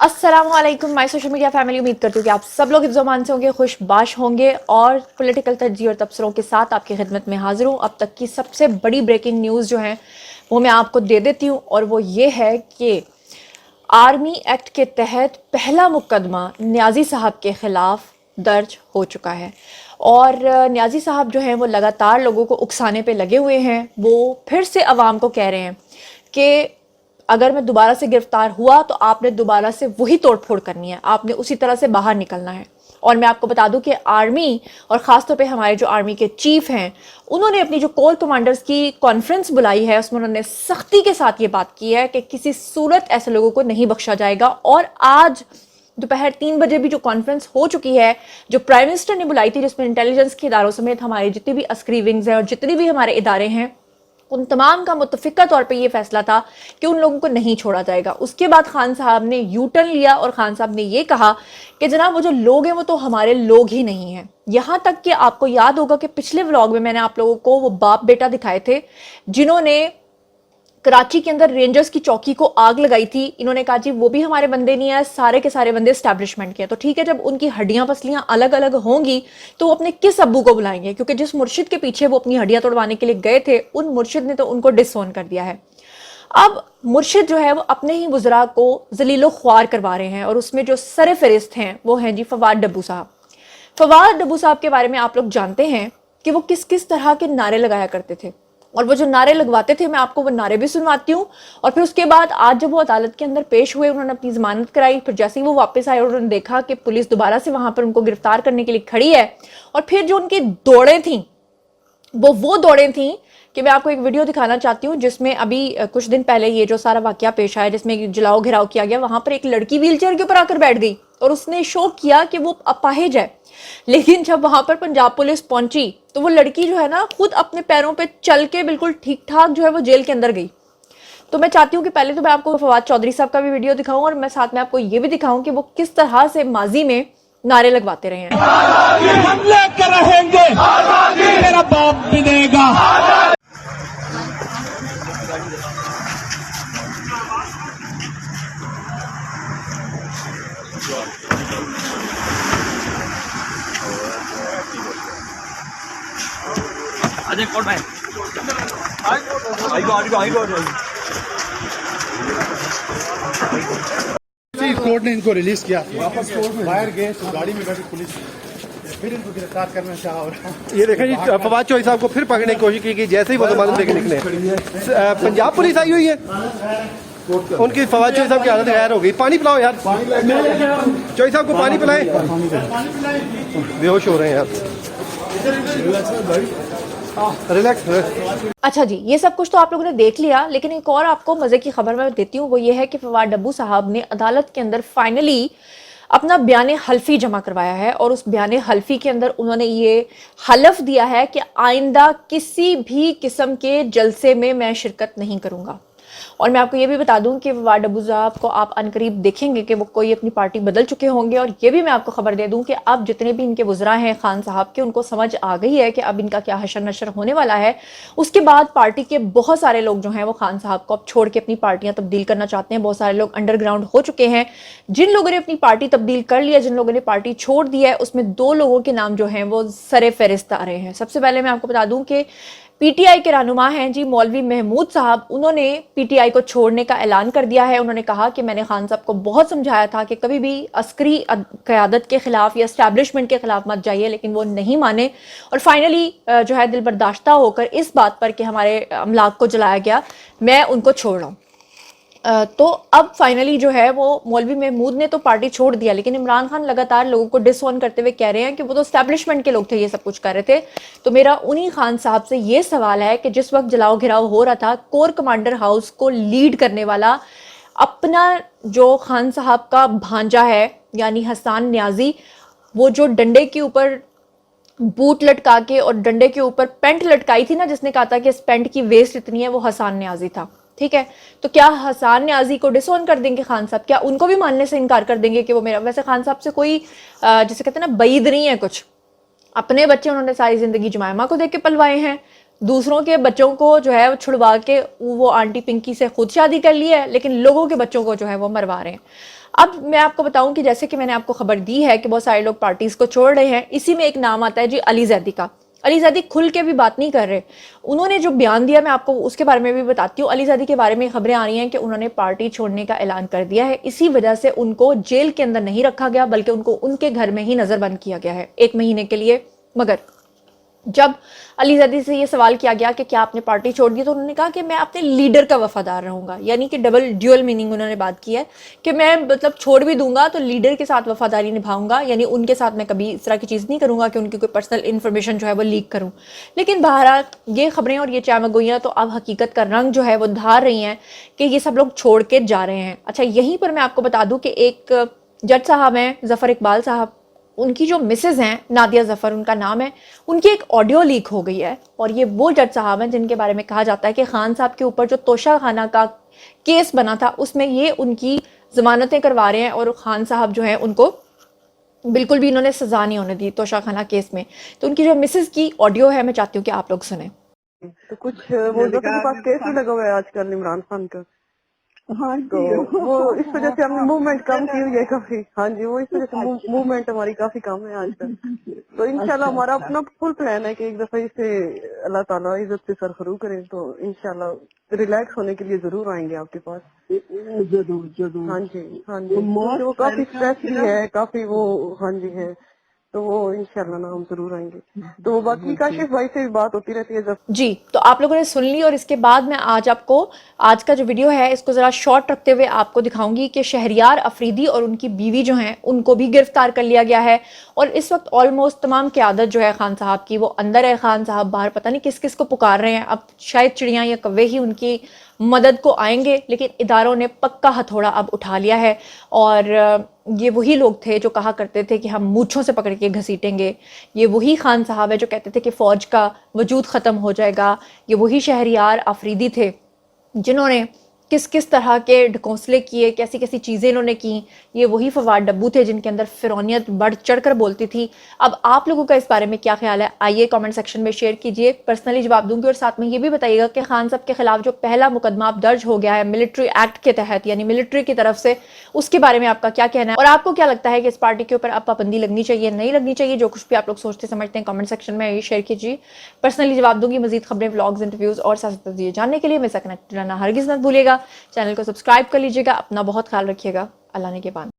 अस्सलामुअलैकुम my social media family. उम्मीद करती हूँ कि आप सब लोग इज़्ज़ो-मान से होंगे, खुशबाश होंगे और पॉलिटिकल तरजीह और तबसरों के साथ आपकी खिदमत में हाजिर हूँ। अब तक की सबसे बड़ी ब्रेकिंग न्यूज़ जो है वो मैं आपको दे देती हूँ और वो ये है कि आर्मी एक्ट के तहत पहला मुकदमा न्याजी साहब के ख़िलाफ़ दर्ज हो चुका है और न्याजी साहब जो हैं वो लगातार लोगों को उकसाने पे लगे हुए हैं। वो फिर से अवाम को कह रहे हैं कि अगर मैं दोबारा से गिरफ्तार हुआ तो आपने दोबारा से वही तोड़फोड़ करनी है, आपने उसी तरह से बाहर निकलना है। और मैं आपको बता दूं कि आर्मी और ख़ासतौर पे हमारे जो आर्मी के चीफ हैं उन्होंने अपनी जो कोर कमांडर्स की कॉन्फ्रेंस बुलाई है उसमें उन्होंने सख्ती के साथ ये बात की है कि किसी सूरत ऐसे लोगों को नहीं बख्शा जाएगा। और आज दोपहर 3 बजे भी जो कॉन्फ्रेंस हो चुकी है जो प्राइम मिनिस्टर ने बुलाई थी, जिसमें इंटेलिजेंस के इदारों समेत हमारे जितनी भी अस्करी विंग्स हैं और जितने भी हमारे इदारे हैं उन तमाम का मुत्तफिका तौर पे ये फैसला था कि उन लोगों को नहीं छोड़ा जाएगा। उसके बाद खान साहब ने यू टर्न लिया और खान साहब ने ये कहा कि जनाब वो जो लोग हैं वो तो हमारे लोग ही नहीं हैं। यहां तक कि आपको याद होगा कि पिछले व्लॉग में मैंने आप लोगों को वो बाप बेटा दिखाए थे जिन्होंने कराची के अंदर रेंजर्स की चौकी को आग लगाई थी। इन्होंने कहा जी वो भी हमारे बंदे नहीं है, सारे के सारे बंदे एस्टैब्लिशमेंट के हैं। तो ठीक है, जब उनकी हड्डियां पसलियां अलग अलग होंगी तो वो अपने किस अब्बू को बुलाएंगे, क्योंकि जिस मुर्शिद के पीछे वो अपनी हड्डियां तोड़वाने के लिए गए थे उन मुर्शिद ने तो उनको डिसोन कर दिया है। अब मुर्शिद जो है वो अपने ही वुज़रा को जलीलो ख्वार करवा रहे हैं और उसमें जो सर फहरिस्त हैं वो हैं जी फवाद डब्बू साहब। फवाद डब्बू साहब के बारे में आप लोग जानते हैं कि वो किस किस तरह के नारे लगाया करते थे और वो जो नारे लगवाते थे मैं आपको वो नारे भी सुनवाती हूँ। और फिर उसके बाद आज जब वो अदालत के अंदर पेश हुए उन्होंने अपनी जमानत कराई, फिर जैसे ही वो वापस आए और उन्होंने देखा कि पुलिस दोबारा से वहां पर उनको गिरफ्तार करने के लिए खड़ी है और फिर जो उनकी दौड़ें थी वो दौड़ें थी कि मैं आपको एक वीडियो दिखाना चाहती हूँ जिसमें अभी कुछ दिन पहले ये जो सारा वाकया पेश आया जिसमें जलाओ घिराव किया गया, वहां पर एक लड़की व्हील चेयर के ऊपर आकर बैठ गई और उसने शो किया कि वो अपाहिज है। लेकिन जब वहां पर पंजाब पुलिस पहुंची तो वो लड़की जो है ना खुद अपने पैरों पे चल के बिल्कुल ठीक ठाक जो है वो जेल के अंदर गई। तो मैं चाहती हूँ कि पहले तो मैं आपको फवाद चौधरी साहब का भी वीडियो दिखाऊं और मैं साथ में आपको ये भी दिखाऊं कि वो किस तरह से माजी में नारे लगवाते रहे हैं। हम लेकर रहेंगे, मेरा बाप भी देगा। अजय कौन है? कोर्ट ने इनको रिलीज किया, वापस कोर्ट में बाहर गए तो गाड़ी में बैठी पुलिस फिर इनको गिरफ्तार करना चाहा। और ये देखें जी फवाद चौधरी साहब को फिर पकड़ने की कोशिश की जैसे ही वो जमानत लेके निकले। पंजाब पुलिस आई हुई है, उनकी फवाद चौधरी साहब की हालत गैर हो गई। पानी पिलाओ यार, चौधरी साहब को पानी पिलाएं, बेहोश हो रहे हैं यार। रिलैक्स। अच्छा जी, ये सब कुछ तो आप लोगों ने देख लिया, लेकिन एक और आपको मजे की खबर मैं देती हूँ। वो ये है कि फवाद डब्बू साहब ने अदालत के अंदर फाइनली अपना बयान हल्फी जमा करवाया है और उस बयान हल्फी के अंदर उन्होंने ये हलफ दिया है कि आइंदा किसी भी किस्म के जलसे में मैं शिरकत नहीं करूंगा। और मैं आपको ये भी बता दूं कि फवाद डब्बू साहब को आप अनकरीब देखेंगे कि वो कोई अपनी पार्टी बदल चुके होंगे। और ये भी मैं आपको खबर दे दूं कि अब जितने भी इनके वुज़रा हैं खान साहब के, उनको समझ आ गई है कि अब इनका क्या हशर नशर होने वाला है। उसके बाद पार्टी के बहुत सारे लोग जो हैं वो खान साहब को अब छोड़ के अपनी पार्टियां तब्दील करना चाहते हैं। बहुत सारे लोग अंडरग्राउंड हो चुके हैं। जिन लोगों ने अपनी पार्टी तब्दील कर लिया, जिन लोगों ने पार्टी छोड़ दी है, उसमें 2 लोगों के नाम जो हैं वो सरे फहरिस्त आ रहे हैं। सबसे पहले मैं आपको बता दूं कि पीटीआई के रहनुमा हैं जी मौलवी महमूद साहब, उन्होंने पीटीआई को छोड़ने का ऐलान कर दिया है। उन्होंने कहा कि मैंने खान साहब को बहुत समझाया था कि कभी भी अस्करी क़यादत के खिलाफ या एस्टैब्लिशमेंट के खिलाफ मत जाइए, लेकिन वो नहीं माने और फाइनली जो है दिल बर्दाश्ता होकर इस बात पर कि हमारे अमलाक को जलाया गया, मैं उनको छोड़ रहा हूँ। तो अब फाइनली जो है वो मौलवी महमूद ने तो पार्टी छोड़ दिया, लेकिन इमरान खान लगातार लोगों को डिसऑन करते हुए कह रहे हैं कि वो तो एस्टैब्लिशमेंट के लोग थे, ये सब कुछ कर रहे थे। तो मेरा उन्हीं खान साहब से ये सवाल है कि जिस वक्त जलाओ घिराव हो रहा था, कोर कमांडर हाउस को लीड करने वाला अपना जो खान साहब का भांजा है यानी हसन न्याजी, वो जो डंडे के ऊपर बूट लटका के और डंडे के ऊपर पेंट लटकाई थी ना, जिसने कहा था कि इस पेंट की वेस्ट इतनी है, वो हसन न्याजी था। ठीक है, तो क्या हसन न्याजी को डिसऑन कर देंगे खान साहब? क्या उनको भी मानने से इनकार कर देंगे कि वो मेरा? वैसे खान साहब से कोई जिसे कहते हैं ना बईद नहीं है कुछ। अपने बच्चे उन्होंने सारी जिंदगी जमायमा को देख के पलवाए हैं, दूसरों के बच्चों को जो है छुड़वा के वो आंटी पिंकी से खुद शादी कर ली है, लेकिन लोगों के बच्चों को जो है वो मरवा रहे हैं। اب میں آپ کو بتاؤں کہ جیسے کہ میں نے آپ کو خبر دی ہے کہ بہت سارے لوگ پارٹیز کو چھوڑ رہے ہیں، اسی میں ایک نام آتا ہے جی علی زیدی کا۔ علی زیدی کھل کے بھی بات نہیں کر رہے، انہوں نے جو بیان دیا میں آپ کو اس کے بارے میں بھی بتاتی ہوں۔ علی زیدی کے بارے میں خبریں آ رہی ہیں کہ انہوں نے پارٹی چھوڑنے کا اعلان کر دیا ہے، اسی وجہ سے ان کو جیل کے اندر نہیں رکھا گیا بلکہ ان کو ان کے گھر میں ہی نظر بند کیا گیا ہے 1 مہینے کے لیے۔ مگر جب علی زیدی سے یہ سوال کیا گیا کہ کیا آپ نے پارٹی چھوڑ دی تو انہوں نے کہا کہ میں اپنے لیڈر کا وفادار رہوں گا، یعنی کہ ڈیول میننگ انہوں نے بات کی ہے کہ میں مطلب چھوڑ بھی دوں گا تو لیڈر کے ساتھ وفاداری نبھاؤں گا، یعنی ان کے ساتھ میں کبھی اس طرح کی چیز نہیں کروں گا کہ ان کی کوئی پرسنل انفارمیشن جو ہے وہ لیک کروں۔ لیکن بہرحال یہ خبریں اور یہ چامگوئیاں تو اب حقیقت کا رنگ جو ہے وہ دھار رہی ہیں کہ یہ سب لوگ چھوڑ کے جا رہے ہیں۔ اچھا، یہیں پر میں آپ کو بتا دوں کہ ایک جج صاحب ہیں ظفر اقبال صاحب، ان کی جو مسز ہیں نادیہ ظفر ان کا نام ہے، ان کی ایک آڈیو لیک ہو گئی ہے، اور یہ وہ جج صاحب ہیں جن کے بارے میں کہا جاتا ہے کہ خان صاحب کے اوپر جو توشہ خانہ کا کیس بنا تھا اس میں یہ ان کی ضمانتیں کروا رہے ہیں، اور خان صاحب جو ہیں ان کو بالکل بھی انہوں نے سزا نہیں ہونے دی توشہ خانہ کیس میں۔ تو ان کی جو مسز کی آڈیو ہے میں چاہتی ہوں کہ آپ لوگ سنیں۔ تو کچھ وہ ظفر کے پاس کیس بھی لگا ہوا ہے آج کل عمران خان کا، ہاں تو وہ اس وجہ سے ہم نے موومنٹ کم کی ہوئی ہے کافی۔ ہاں جی، وہ اس وجہ سے موومنٹ ہماری کافی کم ہے آج کل۔ تو انشاءاللہ ہمارا اپنا فل پلان ہے کہ ایک دفعہ اسے اللہ تعالیٰ عزت سے سرخرو کرے تو انشاءاللہ ریلیکس ہونے کے لیے ضرور آئیں گے آپ کے پاس۔ ضرور ضرور۔ ہاں جی ہاں جی، کیونکہ وہ کافی اسٹریس بھی ہے، کافی وہ ہاں جی ہے، تو وہ انشاءاللہ نا ہم ضرور آئیں گے۔ تو باقی کاشف بھائی سے بھی بات ہوتی رہتی ہے جب جی، تو آپ لوگوں نے سن لی، اور اس کے بعد میں آج آپ کو آج کا جو ویڈیو ہے اس کو ذرا شارٹ رکھتے ہوئے آپ کو دکھاؤں گی کہ شہریار افریدی اور ان کی بیوی جو ہیں ان کو بھی گرفتار کر لیا گیا ہے، اور اس وقت آلموسٹ تمام قیادت جو ہے خان صاحب کی وہ اندر ہے۔ خان صاحب باہر پتہ نہیں کس کس کو پکار رہے ہیں، اب شاید چڑیاں یا کوے ہی ان کی مدد کو آئیں گے، لیکن اداروں نے پکا ہتھوڑا اب اٹھا لیا ہے، اور یہ وہی لوگ تھے جو کہا کرتے تھے کہ ہم مونچھوں سے پکڑ کے گھسیٹیں گے، یہ وہی خان صاحب ہے جو کہتے تھے کہ فوج کا وجود ختم ہو جائے گا، یہ وہی شہریار افریدی تھے جنہوں نے کس کس طرح کے ڈھکوسلے کیے، کیسی کیسی چیزیں انہوں نے کی، یہ وہی فواد ڈبو تھے جن کے اندر فرعونیت بڑھ چڑھ کر بولتی تھی۔ اب آپ لوگوں کا اس بارے میں کیا خیال ہے؟ آئیے کامنٹ سیکشن میں شیئر کیجئے، پرسنلی جواب دوں گی، اور ساتھ میں یہ بھی بتائیے گا کہ خان صاحب کے خلاف جو پہلا مقدمہ اب درج ہو گیا ہے ملٹری ایکٹ کے تحت، یعنی ملٹری کی طرف سے، اس کے بارے میں آپ کا کیا کہنا ہے، اور آپ کو کیا لگتا ہے کہ اس پارٹی کے اوپر اب پابندی لگنی چاہیے نہیں لگنی چاہیے؟ جو کچھ بھی آپ لوگ سوچتے سمجھتے ہیں کامنٹ سیکشن میں یہ شیئر کیجیے، پرسنلی جواب دوں گی۔ مزید خبریں، ولاگز، انٹرویوز اور سیاست تجزیے جاننے کے لیے میرے ساتھ کنیکٹ رہنا ہرگز مت بھولیے گا، چینل کو سبسکرائب کر لیجیے گا، اپنا بہت خیال رکھیے گا، اللہ نے کے بان۔